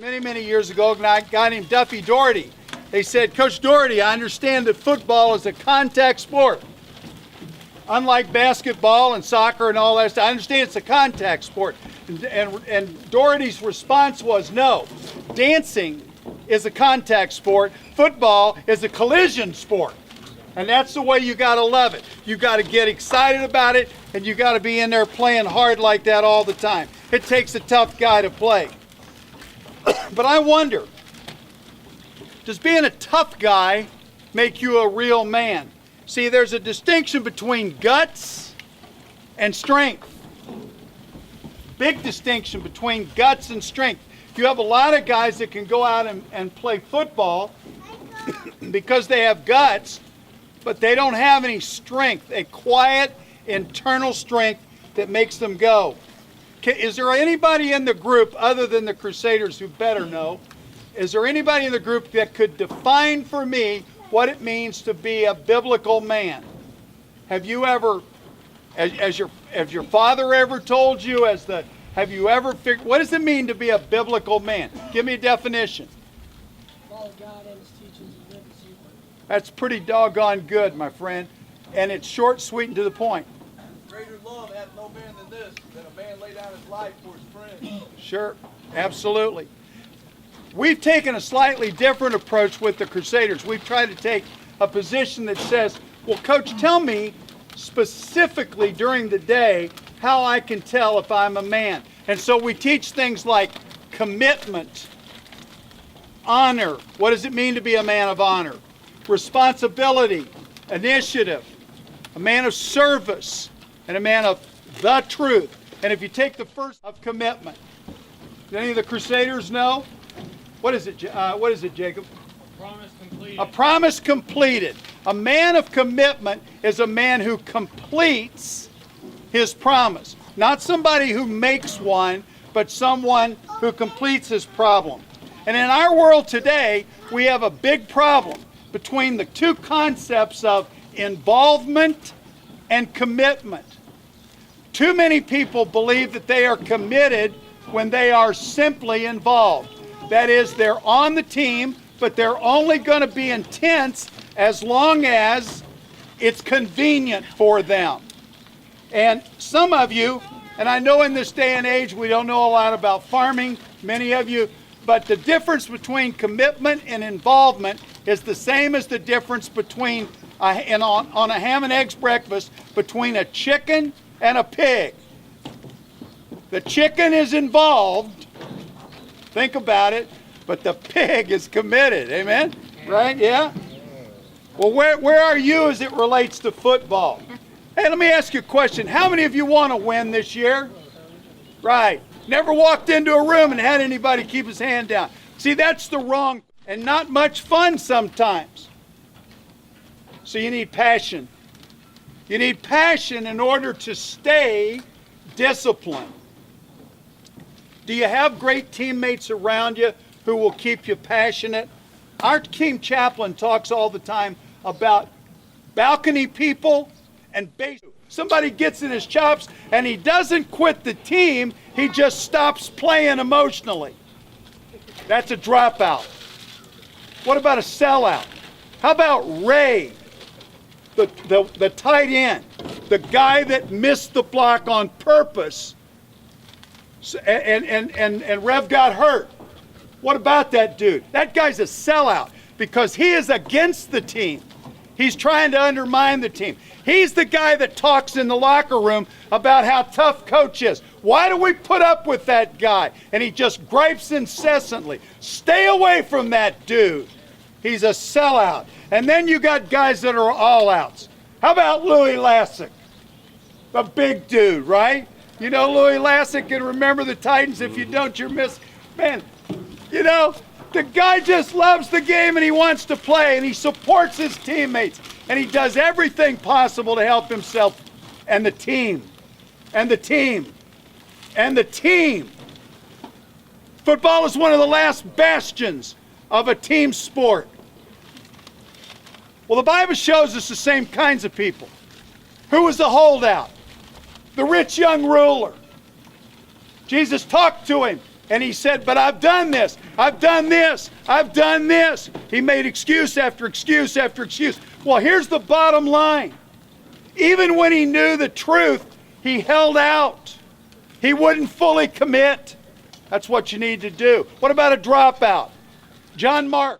Many, many years ago, a guy named Duffy Daugherty. They said, Coach Daugherty, I understand that football is a contact sport. Unlike basketball and soccer and all that stuff, I understand it's a contact sport. And Daugherty's response was, no, dancing is a contact sport. Football is a collision sport. And that's the way you got to love it. You got to get excited about it, and you got to be in there playing hard like that all the time. It takes a tough guy to play. But I wonder, does being a tough guy make you a real man? See, there's a distinction between guts and strength. Big distinction between guts and strength. You have a lot of guys that can go out and play football because they have guts, but they don't have any strength, a quiet internal strength that makes them go. Is there anybody in the group, other than the Crusaders who better know, is there anybody in the group that could define for me what it means to be a biblical man? Have you ever, has your father ever told you, have you ever figured, what does it mean to be a biblical man? Give me a definition. Follow God and His teachings and live as He would. That's pretty doggone good, my friend. And it's short, sweet, and to the point. Greater love hath no man than this, that a man lay down his life for his friends. Sure, absolutely. We've taken a slightly different approach with the Crusaders. We've tried to take a position that says, well, Coach, tell me specifically during the day how I can tell if I'm a man. And so we teach things like commitment, honor. What does it mean to be a man of honor? Responsibility, initiative, a man of service, and a man of the truth. And if you take the first of commitment, do any of the Crusaders know? What is it, Jacob? Promise completed. A promise completed. A man of commitment is a man who completes his promise. Not somebody who makes one, but someone who completes his problem. And in our world today, we have a big problem between the two concepts of involvement and commitment. Too many people believe that they are committed when they are simply involved. That is, they're on the team, but they're only going to be intense as long as it's convenient for them. And some of you, and I know in this day and age we don't know a lot about farming, many of you, but the difference between commitment and involvement is the same as the difference between, on a ham and eggs breakfast, between a chicken and a pig. The chicken is involved, think about it, but the pig is committed, amen? Right, yeah? Well, where are you as it relates to football? Hey, let me ask you a question. How many of you want to win this year? Right. Never walked into a room and had anybody keep his hand down. See, that's the wrong, and not much fun sometimes. So you need passion. You need passion in order to stay disciplined. Do you have great teammates around you who will keep you passionate? Our team chaplain talks all the time about balcony people and base. Somebody gets in his chops and he doesn't quit the team, he just stops playing emotionally. That's a dropout. What about a sellout? How about Ray, the tight end, the guy that missed the block on purpose and Rev got hurt? What about that dude? That guy's a sellout because he is against the team. He's trying to undermine the team. He's the guy that talks in the locker room about how tough coach is. Why do we put up with that guy? And he just gripes incessantly. Stay away from that dude. He's a sellout. And then you got guys that are all outs. How about Louis Lassick? The big dude, right? You know Louis Lassick, and remember the Titans. If you don't, you're missing. Man, you know, the guy just loves the game and he wants to play and he supports his teammates and he does everything possible to help himself and the team and the team and the team. Football is one of the last bastions of a team sport. Well, the Bible shows us the same kinds of people. Who was the holdout? The rich young ruler. Jesus talked to him And he said, but I've done this, I've done this, I've done this. He made excuse after excuse after excuse. Well, here's the bottom line. Even when he knew the truth, he held out. He wouldn't fully commit. That's what you need to do. What about a dropout? John Mark.